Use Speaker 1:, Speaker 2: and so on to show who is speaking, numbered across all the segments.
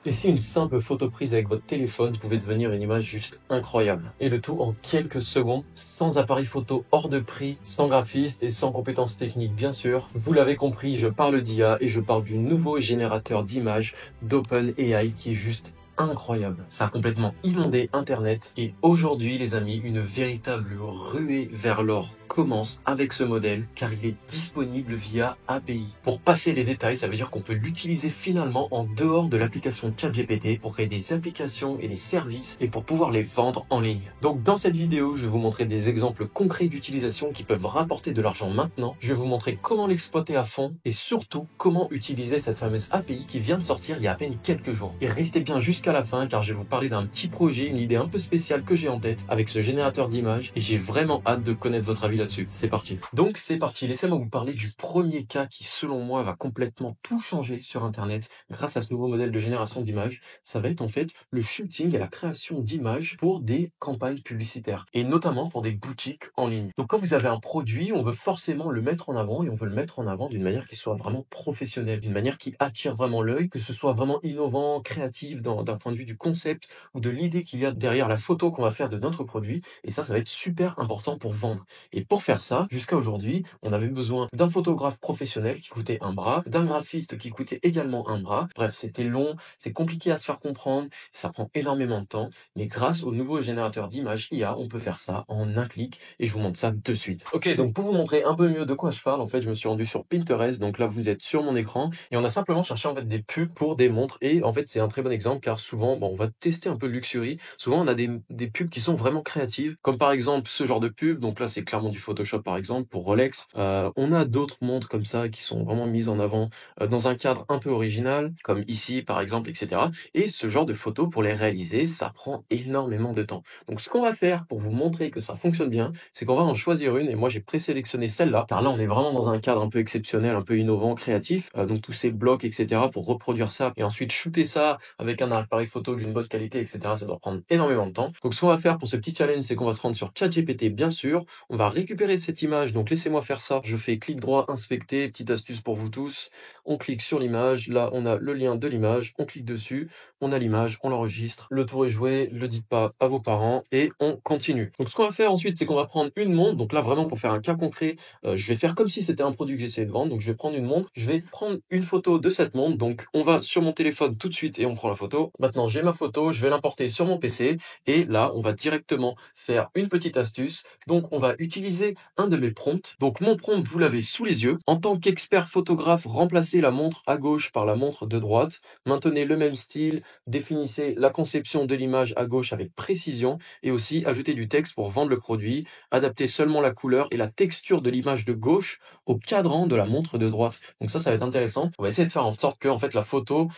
Speaker 1: Et si une simple photo prise avec votre téléphone pouvait devenir une image juste incroyable? Et le tout en quelques secondes, sans appareil photo hors de prix, sans graphiste et sans compétences techniques bien sûr. Vous l'avez compris, je parle d'IA et je parle du nouveau générateur d'images d'OpenAI qui est juste incroyable. Ça a complètement inondé Internet et aujourd'hui les amis, une véritable ruée vers l'or commence avec ce modèle car il est disponible via API. Pour passer les détails, ça veut dire qu'on peut l'utiliser finalement en dehors de l'application ChatGPT pour créer des applications et des services et pour pouvoir les vendre en ligne. Donc dans cette vidéo, je vais vous montrer des exemples concrets d'utilisation qui peuvent rapporter de l'argent maintenant. Je vais vous montrer comment l'exploiter à fond et surtout comment utiliser cette fameuse API qui vient de sortir il y a à peine quelques jours. Et restez bien jusqu'à la fin car je vais vous parler d'un petit projet, une idée un peu spéciale que j'ai en tête avec ce générateur d'images et j'ai vraiment hâte de connaître votre avis là-dessus. C'est parti. Donc c'est parti, laissez-moi vous parler du premier cas qui selon moi va complètement tout changer sur Internet grâce à ce nouveau modèle de génération d'images. Ça va être en fait le shooting et la création d'images pour des campagnes publicitaires et notamment pour des boutiques en ligne. Donc quand vous avez un produit, on veut forcément le mettre en avant et on veut le mettre en avant d'une manière qui soit vraiment professionnelle, d'une manière qui attire vraiment l'œil, que ce soit vraiment innovant, créatif d'un point de vue du concept ou de l'idée qu'il y a derrière la photo qu'on va faire de notre produit. Et ça va être super important pour vendre. Et pour faire ça, jusqu'à aujourd'hui, on avait besoin d'un photographe professionnel qui coûtait un bras, d'un graphiste qui coûtait également un bras. Bref, c'était long, c'est compliqué à se faire comprendre, ça prend énormément de temps. Mais grâce au nouveau générateur d'images IA, on peut faire ça en un clic et je vous montre ça de suite. Ok, donc pour vous montrer un peu mieux de quoi je parle, en fait, je me suis rendu sur Pinterest. Donc là, vous êtes sur mon écran et on a simplement cherché en fait des pubs pour des montres. Et en fait, c'est un très bon exemple car souvent, bon, on va tester un peu le luxury. Souvent, on a des pubs qui sont vraiment créatives, comme par exemple ce genre de pub. Donc là, c'est clairement du Photoshop par exemple pour Rolex. On a d'autres montres comme ça qui sont vraiment mises en avant dans un cadre un peu original, comme ici par exemple, etc. Et ce genre de photos, pour les réaliser, ça prend énormément de temps. Donc ce qu'on va faire pour vous montrer que ça fonctionne bien, c'est qu'on va en choisir une. Et moi, j'ai présélectionné celle-là, car là, on est vraiment dans un cadre un peu exceptionnel, un peu innovant, créatif. Donc tous ces blocs, etc. pour reproduire ça et ensuite shooter ça avec un appareil photo d'une bonne qualité, etc. Ça doit prendre énormément de temps. Donc ce qu'on va faire pour ce petit challenge, c'est qu'on va se rendre sur ChatGPT, bien sûr. On va récupérer cette image. Donc laissez-moi faire ça. Je fais clic droit, inspecter, petite astuce pour vous tous. On clique sur l'image. Là, on a le lien de l'image. On clique dessus. On a l'image, on l'enregistre. Le tour est joué. Le dites pas à vos parents et on continue. Donc ce qu'on va faire ensuite, c'est qu'on va prendre une montre. Donc là, vraiment pour faire un cas concret, je vais faire comme si c'était un produit que j'essayais de vendre. Donc je vais prendre une montre. Je vais prendre une photo de cette montre. Donc on va sur mon téléphone tout de suite et on prend la photo. Maintenant, j'ai ma photo. Je vais l'importer sur mon PC. Et là, on va directement faire une petite astuce. Donc on va utiliser un de mes prompts. Donc mon prompt, vous l'avez sous les yeux. En tant qu'expert photographe, remplacez la montre à gauche par la montre de droite. Maintenez le même style. Définissez la conception de l'image à gauche avec précision et aussi ajoutez du texte pour vendre le produit. Adaptez seulement la couleur et la texture de l'image de gauche au cadran de la montre de droite. Donc ça va être intéressant. On va essayer de faire en sorte que en fait la photo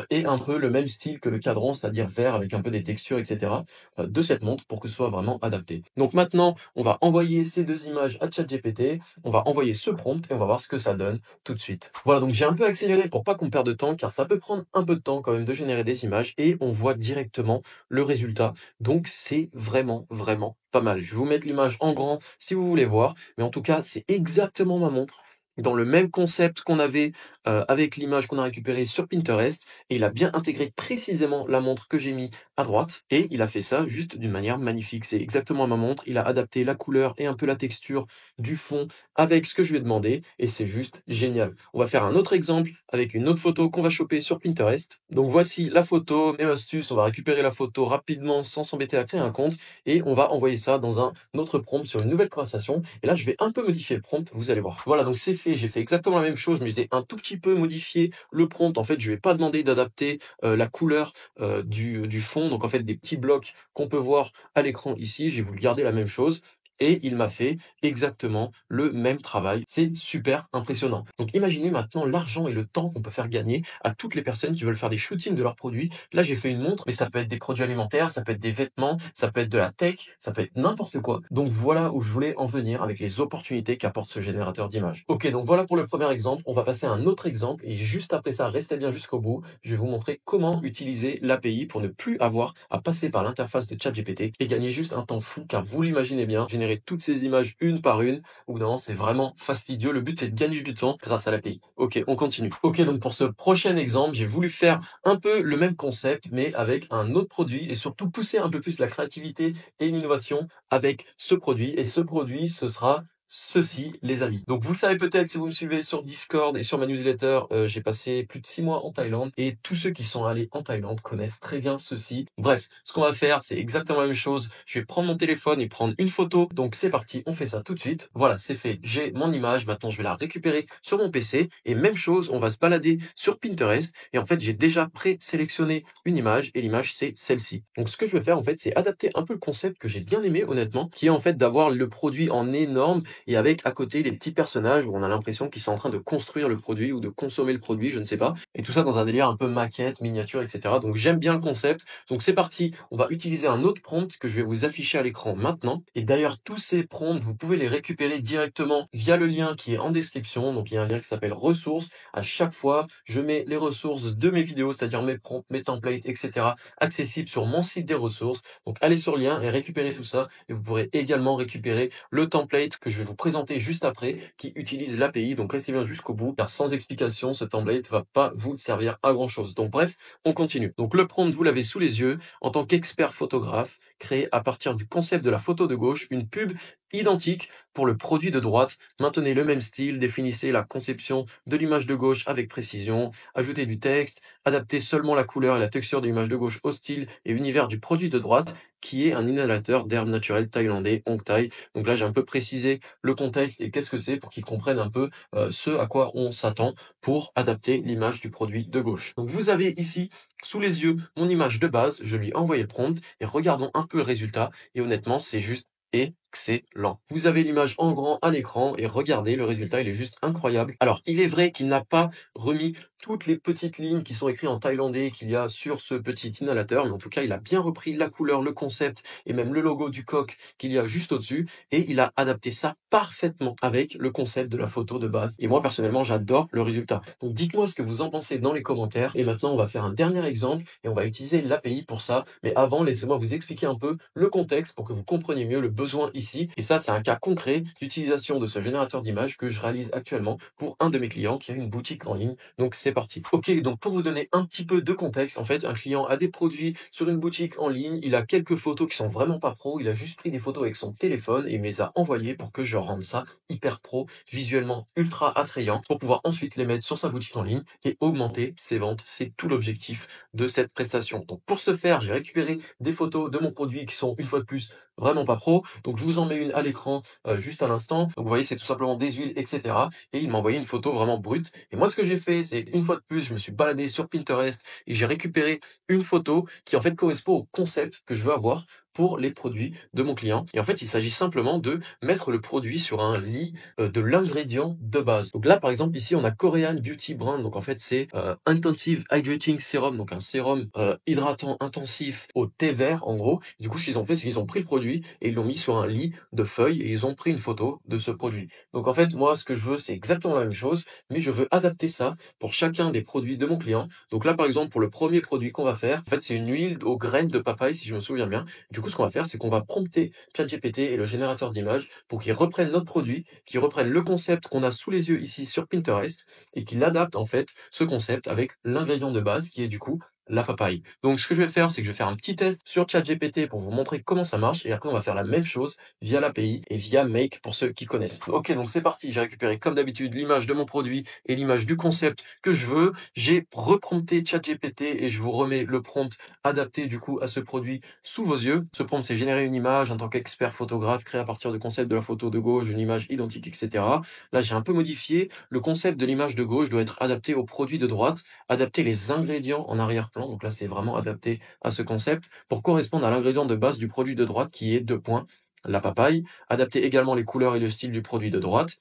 Speaker 1: ait un peu le même style que le cadran, c'est-à-dire vert avec un peu des textures, etc. De cette montre pour que ce soit vraiment adapté. Donc maintenant, on va envoyer ces deux images à ChatGPT. On va envoyer ce prompt et on va voir ce que ça donne tout de suite. Voilà, donc j'ai un peu accéléré pour pas qu'on perde de temps car ça peut prendre un peu de temps quand même de générer des images et on voit directement le résultat. Donc c'est vraiment, vraiment pas mal. Je vais vous mettre l'image en grand si vous voulez voir, mais en tout cas, c'est exactement ma montre dans le même concept qu'on avait avec l'image qu'on a récupérée sur Pinterest et il a bien intégré précisément la montre que j'ai mis à droite et il a fait ça juste d'une manière magnifique. C'est exactement ma montre. Il a adapté la couleur et un peu la texture du fond avec ce que je lui ai demandé et c'est juste génial. On va faire un autre exemple avec une autre photo qu'on va choper sur Pinterest. Donc voici la photo, mes astuces. On va récupérer la photo rapidement sans s'embêter à créer un compte et on va envoyer ça dans un autre prompt sur une nouvelle conversation. Et là, je vais un peu modifier le prompt, vous allez voir. Voilà, donc c'est fait. J'ai fait exactement la même chose, mais j'ai un tout petit peu modifié le prompt. En fait, je vais pas demander d'adapter la couleur du fond. Donc en fait, des petits blocs qu'on peut voir à l'écran ici, j'ai voulu garder la même chose. Et il m'a fait exactement le même travail. C'est super impressionnant. Donc imaginez maintenant l'argent et le temps qu'on peut faire gagner à toutes les personnes qui veulent faire des shootings de leurs produits. Là, j'ai fait une montre, mais ça peut être des produits alimentaires, ça peut être des vêtements, ça peut être de la tech, ça peut être n'importe quoi. Donc voilà où je voulais en venir avec les opportunités qu'apporte ce générateur d'images. Ok, donc voilà pour le premier exemple. On va passer à un autre exemple et juste après ça, restez bien jusqu'au bout. Je vais vous montrer comment utiliser l'API pour ne plus avoir à passer par l'interface de ChatGPT et gagner juste un temps fou car vous l'imaginez bien, générer générer toutes ces images une par une. Ou non, c'est vraiment fastidieux. Le but, c'est de gagner du temps grâce à l'API. Ok, on continue. Ok, donc pour ce prochain exemple, j'ai voulu faire un peu le même concept, mais avec un autre produit et surtout pousser un peu plus la créativité et l'innovation avec ce produit. Et ce produit, ce sera ceci, les amis. Donc vous le savez peut-être si vous me suivez sur Discord et sur ma newsletter, j'ai passé plus de 6 mois en Thaïlande et tous ceux qui sont allés en Thaïlande connaissent très bien ceci. Bref, ce qu'on va faire, c'est exactement la même chose. Je vais prendre mon téléphone et prendre une photo. Donc c'est parti, on fait ça tout de suite. Voilà, c'est fait. J'ai mon image. Maintenant, je vais la récupérer sur mon PC. Et même chose, on va se balader sur Pinterest. Et en fait, j'ai déjà présélectionné une image et l'image, c'est celle-ci. Donc ce que je vais faire, en fait, c'est adapter un peu le concept que j'ai bien aimé, honnêtement, qui est en fait d'avoir le produit en énorme et avec à côté des petits personnages où on a l'impression qu'ils sont en train de construire le produit ou de consommer le produit, je ne sais pas. Et tout ça dans un délire un peu maquette, miniature, etc. Donc j'aime bien le concept. Donc c'est parti, on va utiliser un autre prompt que je vais vous afficher à l'écran maintenant. Et d'ailleurs, tous ces prompts, vous pouvez les récupérer directement via le lien qui est en description. Donc il y a un lien qui s'appelle ressources. À chaque fois, je mets les ressources de mes vidéos, c'est-à-dire mes prompts, mes templates, etc. accessibles sur mon site des ressources. Donc allez sur le lien et récupérez tout ça. Et vous pourrez également récupérer le template que je vais vous présenter juste après, qui utilise l'API. Donc restez bien jusqu'au bout, car sans explication, ce template va pas vous servir à grand chose. Donc bref, on continue. Donc le prompt, vous l'avez sous les yeux. En tant qu'expert photographe, créez à partir du concept de la photo de gauche une pub identique pour le produit de droite. Maintenez le même style, définissez la conception de l'image de gauche avec précision, ajoutez du texte, adaptez seulement la couleur et la texture de l'image de gauche au style et univers du produit de droite, qui est un inhalateur d'herbe naturelle thaïlandais, Ong Thai. Donc là, j'ai un peu précisé le contexte et qu'est-ce que c'est pour qu'ils comprennent un peu ce à quoi on s'attend pour adapter l'image du produit de gauche. Donc vous avez ici sous les yeux mon image de base, je lui ai envoyé le prompt et regardons un peu le résultat et honnêtement, c'est juste excellent. Vous avez l'image en grand à l'écran et regardez, le résultat, il est juste incroyable. Alors, il est vrai qu'il n'a pas remis toutes les petites lignes qui sont écrites en thaïlandais qu'il y a sur ce petit inhalateur, mais en tout cas, il a bien repris la couleur, le concept et même le logo du coq qu'il y a juste au-dessus et il a adapté ça parfaitement avec le concept de la photo de base. Et moi, personnellement, j'adore le résultat. Donc, dites-moi ce que vous en pensez dans les commentaires. Et maintenant, on va faire un dernier exemple et on va utiliser l'API pour ça. Mais avant, laissez-moi vous expliquer un peu le contexte pour que vous compreniez mieux le besoin ici. Et ça, c'est un cas concret d'utilisation de ce générateur d'images que je réalise actuellement pour un de mes clients qui a une boutique en ligne. Donc, c'est parti. Ok, donc pour vous donner un petit peu de contexte, en fait, un client a des produits sur une boutique en ligne. Il a quelques photos qui sont vraiment pas pro. Il a juste pris des photos avec son téléphone et il me les a envoyées pour que je rende ça hyper pro, visuellement ultra attrayant pour pouvoir ensuite les mettre sur sa boutique en ligne et augmenter ses ventes. C'est tout l'objectif de cette prestation. Donc, pour ce faire, j'ai récupéré des photos de mon produit qui sont une fois de plus vraiment pas pro. Donc je vous en mets une à l'écran juste à l'instant. Donc vous voyez, c'est tout simplement des huiles, etc. Et il m'a envoyé une photo vraiment brute. Et moi, ce que j'ai fait, c'est une fois de plus, je me suis baladé sur Pinterest et j'ai récupéré une photo qui en fait correspond au concept que je veux avoir pour les produits de mon client. Et en fait, il s'agit simplement de mettre le produit sur un lit de l'ingrédient de base. Donc là, par exemple, ici, on a Korean Beauty Brand. Donc en fait, c'est Intensive Hydrating Serum, donc un sérum hydratant intensif au thé vert, en gros. Du coup, ce qu'ils ont fait, c'est qu'ils ont pris le produit et ils l'ont mis sur un lit de feuilles et ils ont pris une photo de ce produit. Donc en fait, moi, ce que je veux, c'est exactement la même chose, mais je veux adapter ça pour chacun des produits de mon client. Donc là, par exemple, pour le premier produit qu'on va faire, en fait, c'est une huile aux graines de papaye, si je me souviens bien. Du coup, ce qu'on va faire, c'est qu'on va prompter ChatGPT et le générateur d'images pour qu'ils reprennent notre produit, qu'ils reprennent le concept qu'on a sous les yeux ici sur Pinterest et qu'ils adaptent en fait ce concept avec l'ingrédient de base qui est du coup la papaye. Donc ce que je vais faire, c'est que je vais faire un petit test sur ChatGPT pour vous montrer comment ça marche et après on va faire la même chose via l'API et via Make pour ceux qui connaissent. Ok, donc c'est parti, j'ai récupéré comme d'habitude l'image de mon produit et l'image du concept que je veux. J'ai reprompté ChatGPT et je vous remets le prompt adapté du coup à ce produit sous vos yeux. Ce prompt, c'est générer une image en tant qu'expert photographe, créer à partir du concept de la photo de gauche une image identique, etc. Là, j'ai un peu modifié. Le concept de l'image de gauche doit être adapté au produit de droite, adapter les ingrédients en arrière-plan. Donc là, c'est vraiment adapté à ce concept pour correspondre à l'ingrédient de base du produit de droite qui est deux points, la papaye. Adapter également les couleurs et le style du produit de droite.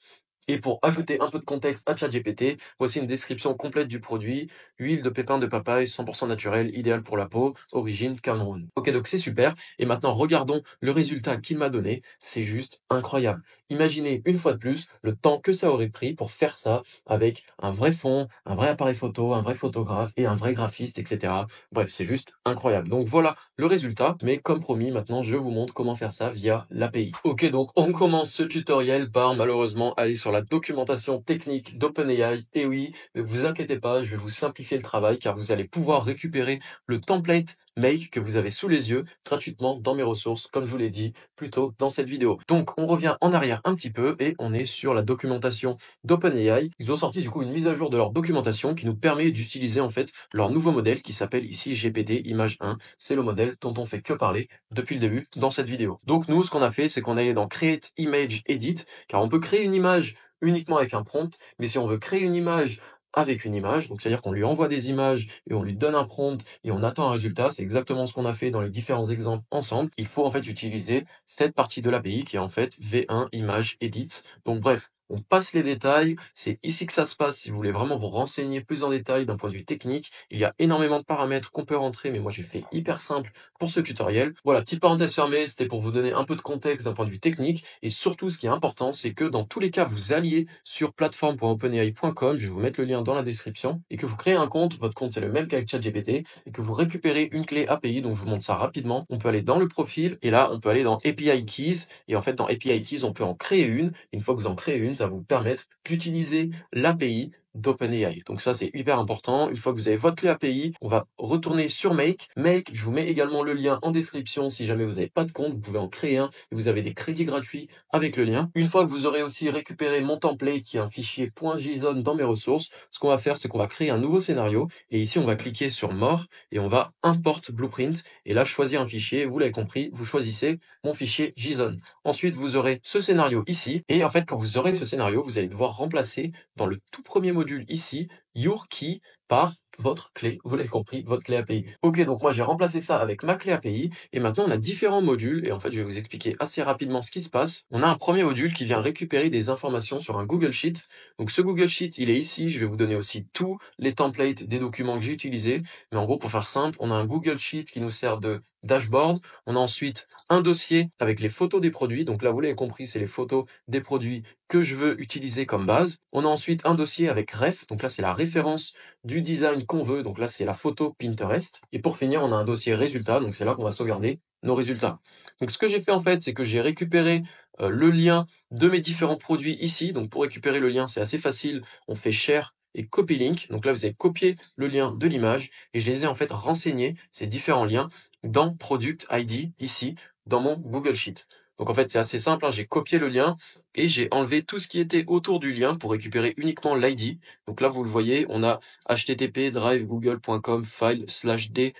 Speaker 1: Et pour ajouter un peu de contexte à ChatGPT, voici une description complète du produit. Huile de pépins de papaye, 100% naturelle, idéale pour la peau, origine Cameroun. Ok, donc c'est super. Et maintenant, regardons le résultat qu'il m'a donné. C'est juste incroyable. Imaginez une fois de plus le temps que ça aurait pris pour faire ça avec un vrai fond, un vrai appareil photo, un vrai photographe et un vrai graphiste, etc. Bref, c'est juste incroyable. Donc voilà le résultat. Mais comme promis, maintenant, je vous montre comment faire ça via l'API. Ok, donc on commence ce tutoriel par malheureusement aller sur la documentation technique d'OpenAI. Et oui, ne vous inquiétez pas, je vais vous simplifier le travail car vous allez pouvoir récupérer le template Make que vous avez sous les yeux gratuitement dans mes ressources, comme je vous l'ai dit plus tôt dans cette vidéo. Donc on revient en arrière un petit peu et on est sur la documentation d'OpenAI. Ils ont sorti du coup une mise à jour de leur documentation qui nous permet d'utiliser en fait leur nouveau modèle qui s'appelle ici GPT Image 1. C'est le modèle dont on fait que parler depuis le début dans cette vidéo. Donc nous, ce qu'on a fait, c'est qu'on est allé dans Create Image Edit, car on peut créer une image uniquement avec un prompt, mais si on veut créer une image avec une image, donc c'est-à-dire qu'on lui envoie des images et on lui donne un prompt et on attend un résultat, c'est exactement ce qu'on a fait dans les différents exemples ensemble. Il faut en fait utiliser cette partie de l'API qui est en fait V1 Image Edit. Donc bref, on passe les détails, c'est ici que ça se passe si vous voulez vraiment vous renseigner plus en détail d'un point de vue technique. Il y a énormément de paramètres qu'on peut rentrer, mais moi j'ai fait hyper simple pour ce tutoriel. Voilà, petite parenthèse fermée, c'était pour vous donner un peu de contexte d'un point de vue technique. Et surtout, ce qui est important, c'est que dans tous les cas, vous alliez sur plateforme.openai.com, je vais vous mettre le lien dans la description, et que vous créez un compte, votre compte c'est le même qu'avec ChatGPT, et que vous récupérez une clé API, donc je vous montre ça rapidement. On peut aller dans le profil, et là, on peut aller dans API Keys, et en fait, dans API Keys, on peut en créer une. Une fois que vous en créez une, ça va vous permettre d'utiliser l'API d'OpenAI. Donc ça, c'est hyper important. Une fois que vous avez votre clé API, on va retourner sur Make. Make, je vous mets également le lien en description. Si jamais vous n'avez pas de compte, vous pouvez en créer un et vous avez des crédits gratuits avec le lien. Une fois que vous aurez aussi récupéré mon template qui est un fichier .json dans mes ressources, ce qu'on va faire, c'est qu'on va créer un nouveau scénario et ici, on va cliquer sur More et on va Import Blueprint et là, choisir un fichier. Vous l'avez compris, vous choisissez mon fichier JSON. Ensuite, vous aurez ce scénario ici et en fait, quand vous aurez ce scénario, vous allez devoir remplacer dans le tout premier module ici, your key par votre clé, vous l'avez compris, votre clé API. Ok, donc moi j'ai remplacé ça avec ma clé API, et maintenant on a différents modules, et en fait je vais vous expliquer assez rapidement ce qui se passe. On a un premier module qui vient récupérer des informations sur un Google Sheet. Donc ce Google Sheet, il est ici, je vais vous donner aussi tous les templates des documents que j'ai utilisés, mais en gros pour faire simple, on a un Google Sheet qui nous sert de dashboard, on a ensuite un dossier avec les photos des produits, donc là vous l'avez compris, c'est les photos des produits que je veux utiliser comme base. On a ensuite un dossier avec ref, donc là c'est la référence du design qu'on veut, donc là c'est la photo Pinterest. Et pour finir, on a un dossier résultat, donc c'est là qu'on va sauvegarder nos résultats. Donc ce que j'ai fait en fait, c'est que j'ai récupéré le lien de mes différents produits ici. Donc pour récupérer le lien, c'est assez facile, on fait share et copy link. Donc là, vous avez copié le lien de l'image et je les ai en fait renseignés, ces différents liens, dans Product ID, ici, dans mon Google Sheet. Donc en fait, c'est assez simple, hein. J'ai copié le lien et j'ai enlevé tout ce qui était autour du lien pour récupérer uniquement l'ID. Donc là, vous le voyez, on a http drivegoogle.com file/d/.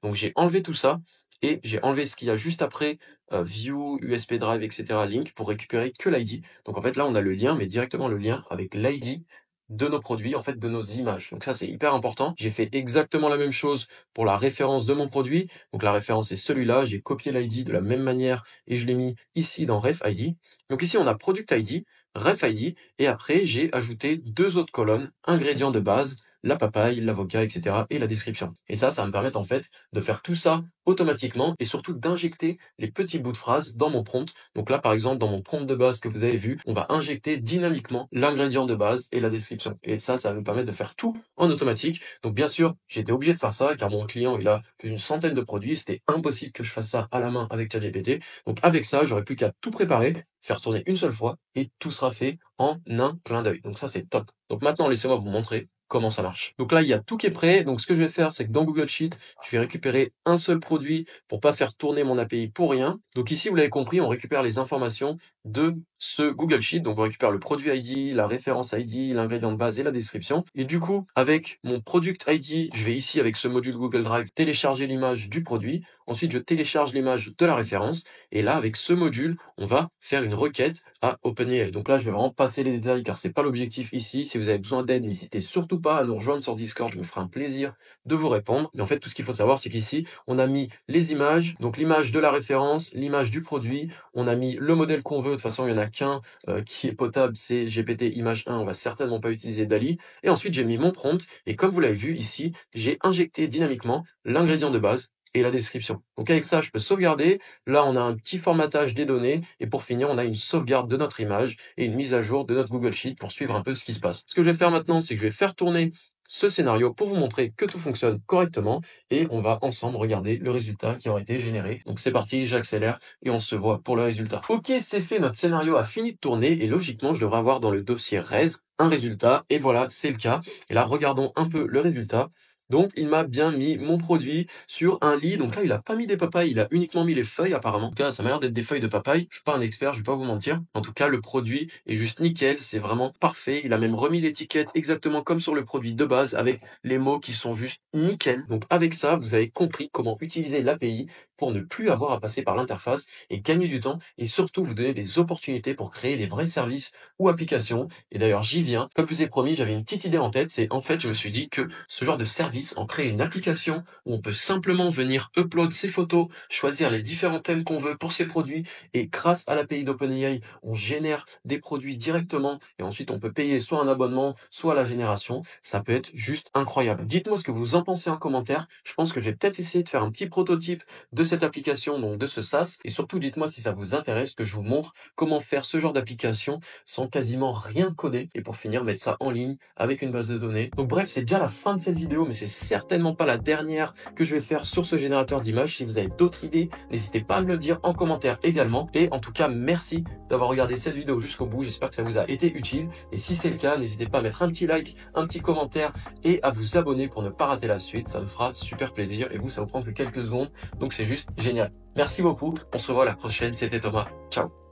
Speaker 1: Donc j'ai enlevé tout ça et j'ai enlevé ce qu'il y a juste après, view, USB drive, etc. link pour récupérer que l'ID. Donc en fait, là, on a le lien, mais directement le lien avec l'ID de nos produits, en fait, de nos images. Donc ça, c'est hyper important. J'ai fait exactement la même chose pour la référence de mon produit. Donc la référence est celui-là. J'ai copié l'ID de la même manière et je l'ai mis ici dans ref ID. Donc ici, on a product ID, ref ID, et après, j'ai ajouté deux autres colonnes, ingrédients de base, la papaye, l'avocat, etc. et la description. Et ça va me permettre en fait de faire tout ça automatiquement et surtout d'injecter les petits bouts de phrases dans mon prompt. Donc là, par exemple, dans mon prompt de base que vous avez vu, on va injecter dynamiquement l'ingrédient de base et la description. Et ça va me permettre de faire tout en automatique. Donc bien sûr, j'étais obligé de faire ça car mon client, il a une centaine de produits. C'était impossible que je fasse ça à la main avec ChatGPT. Donc avec ça, j'aurais plus qu'à tout préparer, faire tourner une seule fois et tout sera fait en un clin d'œil. Donc ça, c'est top. Donc maintenant, laissez-moi vous montrer comment ça marche. Donc là, il y a tout qui est prêt. Donc ce que je vais faire, c'est que dans Google Sheet, je vais récupérer un seul produit pour pas faire tourner mon API pour rien. Donc ici, vous l'avez compris, on récupère les informations de ce Google Sheet. Donc on récupère le produit ID, la référence ID, l'ingrédient de base et la description. Et du coup, avec mon product ID, je vais ici avec ce module Google Drive télécharger l'image du produit. Ensuite, je télécharge l'image de la référence. Et là, avec ce module, on va faire une requête à OpenAI. Donc là, je vais vraiment passer les détails car c'est pas l'objectif ici. Si vous avez besoin d'aide, n'hésitez surtout pas à nous rejoindre sur Discord. Je me ferai un plaisir de vous répondre. Mais en fait, tout ce qu'il faut savoir, c'est qu'ici, on a mis les images, donc l'image de la référence, l'image du produit. On a mis le modèle qu'on veut. De toute façon, il y en a qu'un qui est potable, c'est GPT Image 1, on va certainement pas utiliser DALL-E. Et ensuite, j'ai mis mon prompt, et comme vous l'avez vu ici, j'ai injecté dynamiquement l'ingrédient de base et la description. Donc avec ça, je peux sauvegarder. Là, on a un petit formatage des données, et pour finir, on a une sauvegarde de notre image et une mise à jour de notre Google Sheet pour suivre un peu ce qui se passe. Ce que je vais faire maintenant, c'est que je vais faire tourner ce scénario pour vous montrer que tout fonctionne correctement, et on va ensemble regarder le résultat qui aura été généré. Donc c'est parti, j'accélère et on se voit pour le résultat. Ok, c'est fait, notre scénario a fini de tourner et logiquement je devrais avoir dans le dossier Res un résultat, et voilà, c'est le cas. Et là, regardons un peu le résultat. Donc, il m'a bien mis mon produit sur un lit. Donc là, il a pas mis des papayes, il a uniquement mis les feuilles apparemment. En tout cas, ça m'a l'air d'être des feuilles de papaye. Je suis pas un expert, je vais pas vous mentir. En tout cas, le produit est juste nickel, c'est vraiment parfait. Il a même remis l'étiquette exactement comme sur le produit de base, avec les mots qui sont juste nickel. Donc avec ça, vous avez compris comment utiliser l'API pour ne plus avoir à passer par l'interface et gagner du temps, et surtout vous donner des opportunités pour créer des vrais services ou applications. Et d'ailleurs, j'y viens. Comme je vous ai promis, j'avais une petite idée en tête. C'est en fait, je me suis dit que ce genre de service, en créer une application où on peut simplement venir upload ses photos, choisir les différents thèmes qu'on veut pour ses produits, et grâce à l'API d'OpenAI, on génère des produits directement, et ensuite on peut payer soit un abonnement, soit la génération. Ça peut être juste incroyable. Dites-moi ce que vous en pensez en commentaire. Je pense que je vais peut-être essayer de faire un petit prototype de cette application, donc de ce SaaS, et surtout dites-moi si ça vous intéresse que je vous montre comment faire ce genre d'application sans quasiment rien coder, et pour finir mettre ça en ligne avec une base de données. Donc bref, c'est déjà la fin de cette vidéo, mais c'est certainement pas la dernière que je vais faire sur ce générateur d'images. Si vous avez d'autres idées, n'hésitez pas à me le dire en commentaire également. Et en tout cas, merci d'avoir regardé cette vidéo jusqu'au bout. J'espère que ça vous a été utile, et si c'est le cas, n'hésitez pas à mettre un petit like, un petit commentaire et à vous abonner pour ne pas rater la suite. Ça me fera super plaisir, et vous, ça vous prend que quelques secondes, donc c'est juste génial. Merci beaucoup, on se revoit à la prochaine. C'était Thomas, ciao.